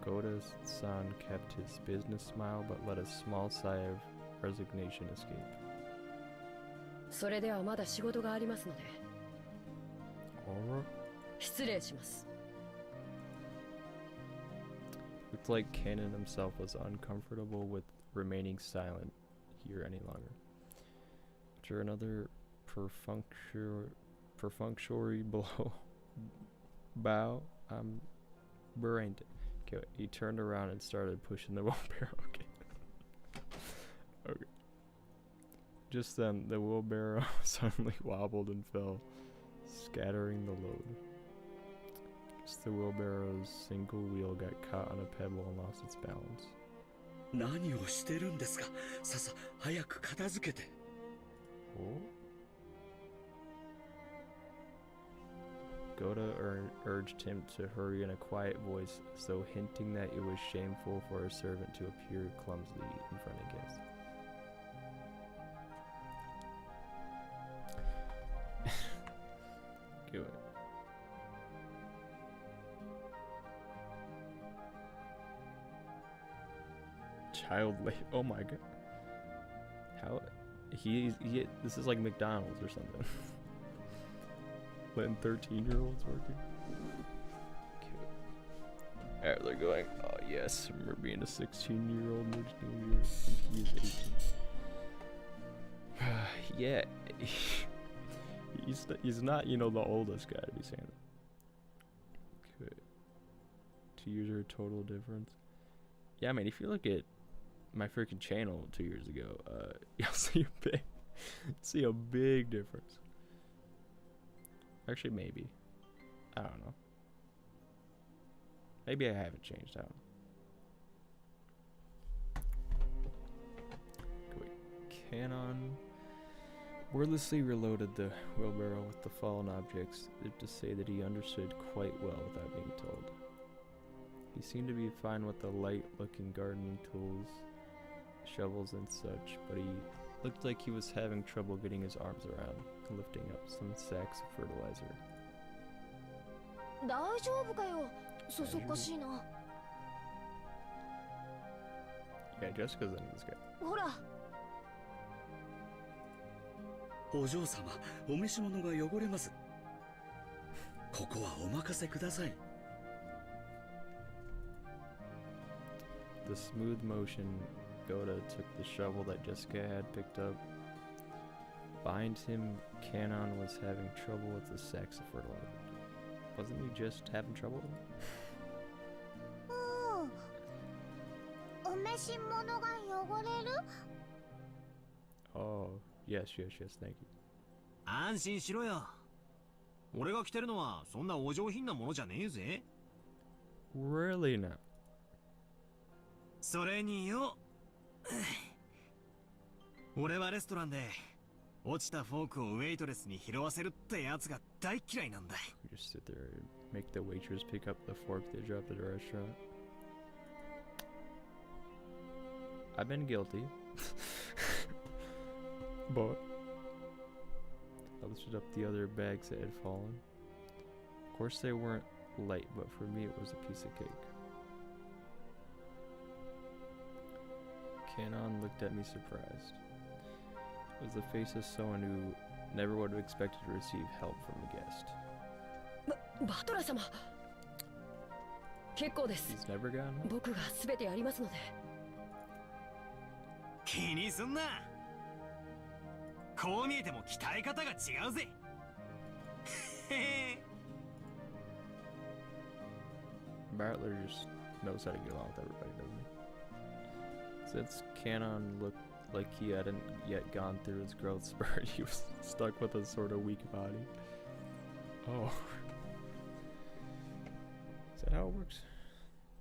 Goda-san kept his business smile but let a small sigh of resignation escape. それではまだ仕事がありますので。Alright. 失礼します。 Looked like Kanon himself was uncomfortable with remaining silent here any longer. After another perfunctory bow, I'm brained. Okay, he turned around and started pushing the wheelbarrow. Okay. Just then, the wheelbarrow suddenly wobbled and fell, scattering the load. The wheelbarrow's single wheel got caught on a pebble and lost its balance. 何をしてるんですか? ささ、早く片付けて。 Goda urged him to hurry in a quiet voice, as though hinting that it was shameful for a servant to appear clumsily in front of guests. Child labor. Oh my god. How he this is like McDonald's or something. Letting 13-year-olds working. Okay. Alright, they're going. Oh yes, remember being a 16-year-old he is 18. Yeah. He's not, you know, the oldest guy to be saying that. Okay. 2 years are a total difference. Yeah, I mean, if you look at my freaking channel 2 years ago, you'll see a big difference. Actually, maybe. I don't know. Maybe I haven't changed. I don't know. Wait, Canon wordlessly reloaded the wheelbarrow with the fallen objects, to say that he understood quite well without being told. He seemed to be fine with the light-looking gardening tools, shovels and such, but he looked like he was having trouble getting his arms around and lifting up some sacks of fertilizer. 大丈夫かよ。そそっかしいな。 Yeah, Jessica's into this guy. ほら。お嬢様、お召し物が汚れます。ここはお任せください。 The smooth motion, Goda took the shovel that Jessica had picked up. Behind him, Canon was having trouble with the sacks of fertilizer. Wasn't he just having trouble with them? お召し物が汚れる Oh, yes, thank you. 安心しろよ。俺が着てるのはそんなお上品なものじゃねえぜ。Really now? それによ。俺はレストランで落ちたフォークをウェイトレスに拾わせるってやつが大嫌いなんだ。You just sit there and make the waitress pick up the fork they dropped at the restaurant. I've been guilty. But I lifted up the other bags that had fallen. Of course they weren't light, but for me it was a piece of cake. Canon looked at me surprised. It was the face of someone who never would have expected to receive help from a guest. バトラー様。結構です。 He's never gone home? 僕が全てやりますので。気にすんな。こう見えても鍛え方が違うぜ。Bartler just knows how to get along with everybody, doesn't he? Since Canon looked like he hadn't yet gone through his growth spurt, he was stuck with a sort of weak body. Oh. Is that how it works?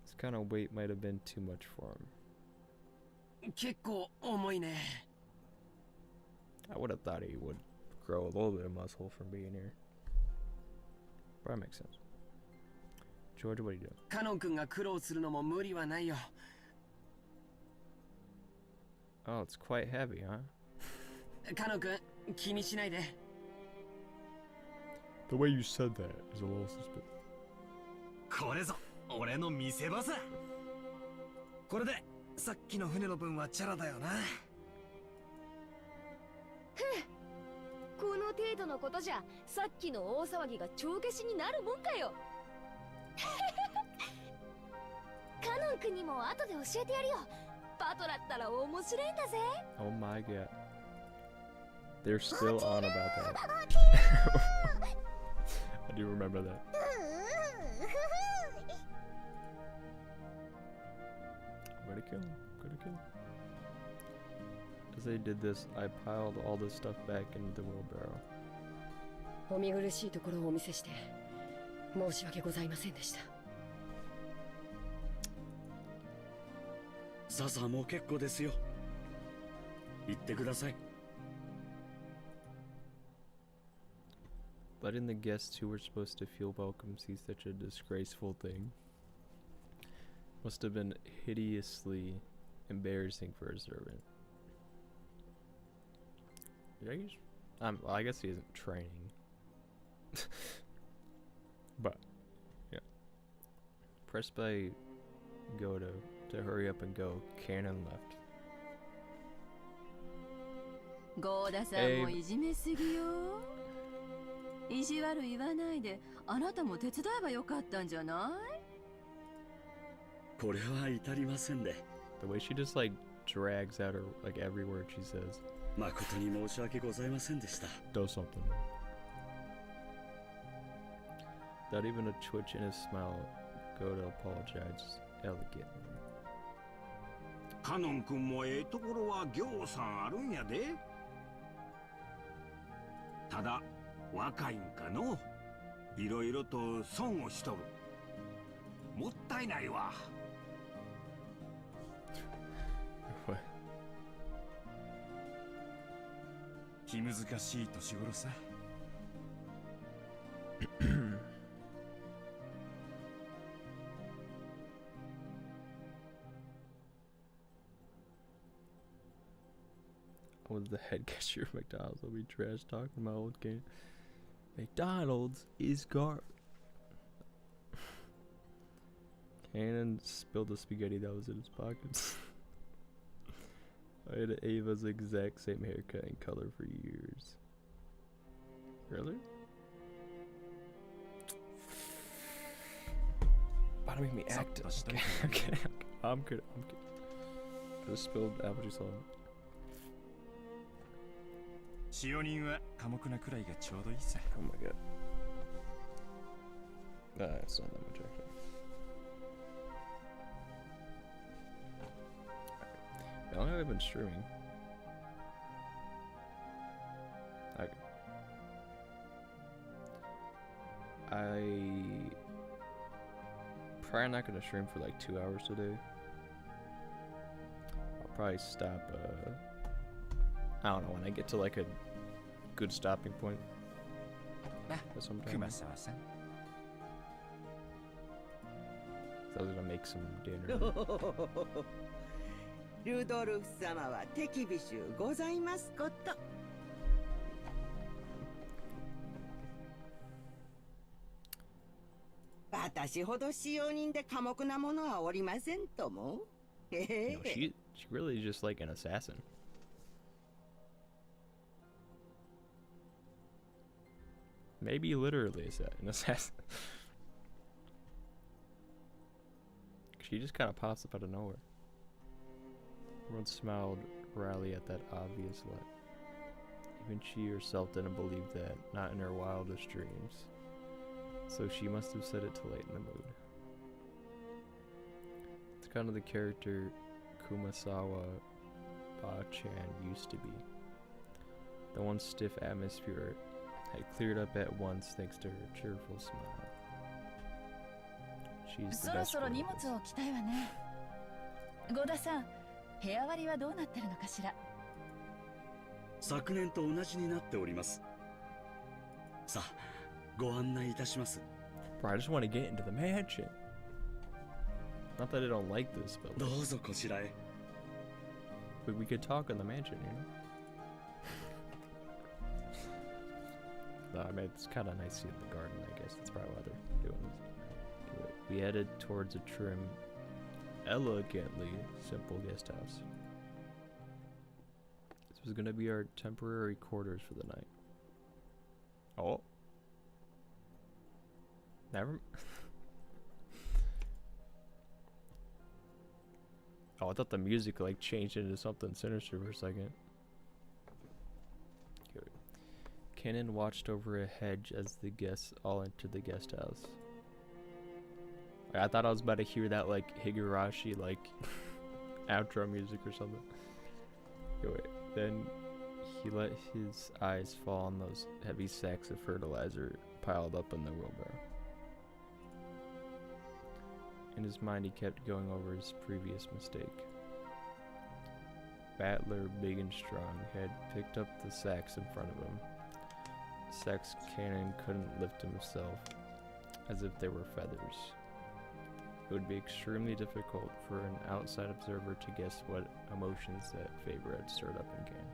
This kind of weight might have been too much for him. 結構重いね。 I would have thought he would grow a little bit of muscle from being here. But that makes sense. George, what are you doing? カノン君が苦労するのも無理はないよ。 Oh, it's quite heavy, huh? カノン君、気にしないで。 The way you said that is a little suspicious. これぞ俺の見せ場さ。これでさっきの船の分はチャラだよな。この程度のことじゃさっきの大騒ぎが帳消しになるもんかよ。カノン君にも後で教えてやるよ。バトラったら面白いんだぜ。 Oh my god. They're still on about that. I do remember that. I'm gonna kill him. As they did this, I piled all this stuff back into the wheelbarrow. お見苦しいところをお見せして申し訳ございませんでした。さあもう結構ですよ。行ってください。 Letting the guests who were supposed to feel welcome see such a disgraceful thing must have been hideously embarrassing for a servant. Well, I guess he isn't training. But, yeah. Pressed by Goda to hurry up and go. Cannon left. ゴーダさんもいじめすぎよ。意地悪言わないで、あなたも手伝えばよかったんじゃない？これは至りませんで。The way she just like drags out her like every word she says. 誠に申し訳ございませんでした。 Does something. Without even a twitch in his smile, Goda apologized elegantly. カノン君もええところはぎょうさんあるんやで。ただ若いんかの。いろいろと損をしとる。もったいないわ。気難しい年頃さ。I was the head cashier of McDonald's. I'll be trash talking my old game. McDonald's is garbage. Cannon spilled the spaghetti that was in his pockets. I had Ava's exact same haircut and color for years. Really? Why don't make me act? Okay, I'm good. I just spilled apple juice on him. 使用人は寡黙なくらいがちょうどいいさ。Oh my god. It's not that much actually. How long have I been streaming? I probably not gonna stream for like 2 hours today. I'll probably stop. I don't know when I get to like a good stopping point. Sometime. I was gonna make some dinner. ルドルフ様は手厳しゅうございますこと。私ほど使用人で寡黙なものはおりませんとも。She really is just like an assassin. Maybe literally an assassin. She just kind of pops up out of nowhere. Everyone smiled wryly at that obvious lie. Even she herself didn't believe that, not in her wildest dreams. So she must have said it to lighten the mood. It's kind of the character Kumasawa Ba-chan used to be. The once stiff atmosphere had cleared up at once thanks to her cheerful smile. She's the best one of this. ゴダさん、部屋割りはどうなってるのかしら。昨年と同じになっております。さあ、ご案内いたします。Bro, I just want to get into the mansion. Not that I don't like this, but どうぞこちらへ。we could talk in the mansion, you know? I mean, it's kind of nice seeing the garden, I guess. That's probably why they're doing this. Anyway, we headed towards a trim, elegantly simple guest house. This was going to be our temporary quarters for the night. Oh. Never. Oh, I thought the music like changed into something sinister for a second. Cannon watched over a hedge as the guests all entered the guest house. I thought I was about to hear that like Higurashi like outro music or something. Wait, then he let his eyes fall on those heavy sacks of fertilizer piled up in the wheelbarrow. In his mind, he kept going over his previous mistake. Battler, big and strong, had picked up the sacks in front of him. Sacks Cannon couldn't lift himself, as if they were feathers. It would be extremely difficult for an outside observer to guess what emotions that favor had stirred up in Cannon.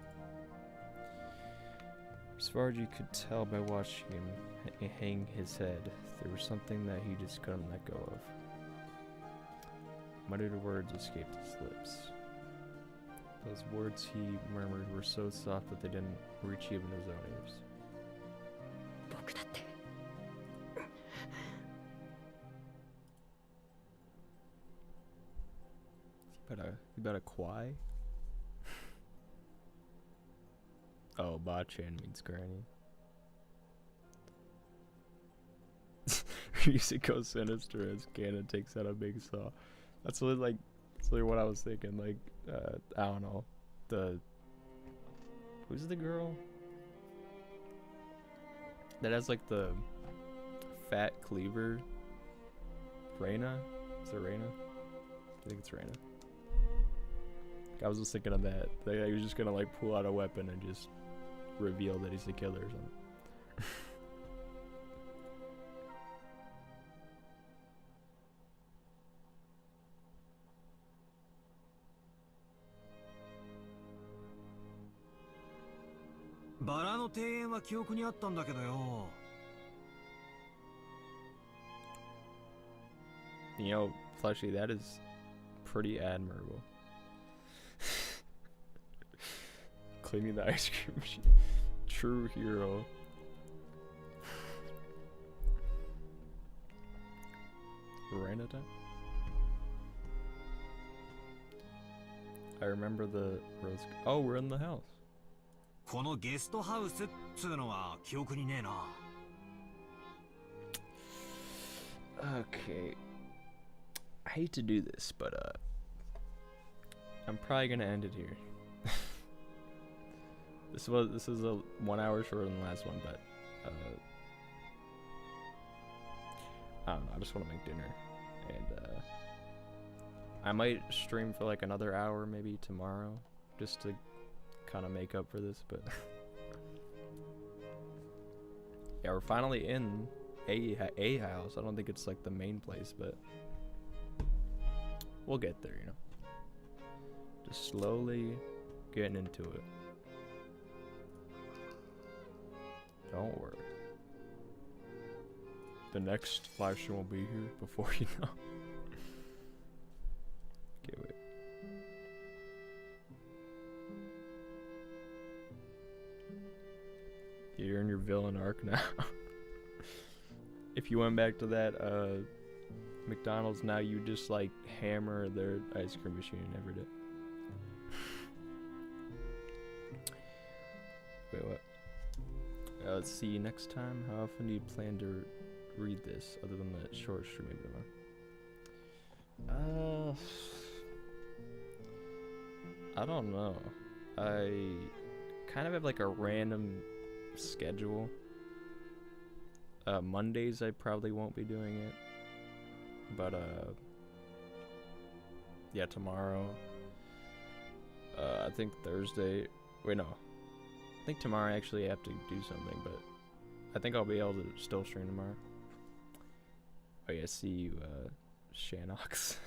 As far as you could tell by watching him hang his head, there was something that he just couldn't let go of. Muttered words escaped his lips. Those words he murmured were so soft that they didn't reach even his own ears. 僕だって You better quiet? Oh, Bachan means granny. Music goes sinister as Ganon takes out a big saw. That's really like, that's really what I was thinking. Like, I don't know. Who's the girl that has like the fat cleaver? Reina? Is it Reina? I think it's Reina. I was just thinking of that. Like, he was just gonna like pull out a weapon and just reveal that he's the killer or something. You know, Fleshy, that is pretty admirable. Cleaning the ice cream machine. True hero. Rain time? I remember the rose. Oh, we're in the house. このゲストハウスっつうのは記憶にねえな。Okay. I hate to do this, but I'm probably gonna end it here. This is a 1 hour shorter than the last one, but I don't know. I just want to make dinner, and I might stream for like another hour, maybe tomorrow, just to kind of make up for this. But yeah, we're finally in a house. I don't think it's like the main place, but we'll get there, you know. Just slowly getting into it. Don't worry. The next live stream will be here before you know. Okay, wait. You're in your villain arc now. If you went back to that McDonald's now, you just like hammer their ice cream machine every day. Wait, what? Let's see, next time, how often do you plan to read this, other than the short stream? I don't know. I kind of have like a random schedule. Mondays I probably won't be doing it, but yeah, tomorrow. I think Thursday. Wait, no. I think tomorrow I actually have to do something, but I think I'll be able to still stream tomorrow. Oh yeah, see you, Shanox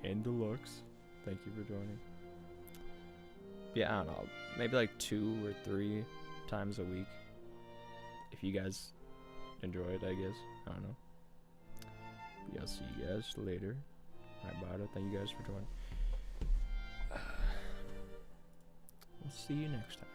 and Deluxe. Thank you for joining. Yeah, I don't know. Maybe like 2 or 3 times a week. If you guys enjoy it, I guess. I don't know. But yeah, I'll see you guys later. Alright, bye. Thank you guys for joining. We'll see you next time.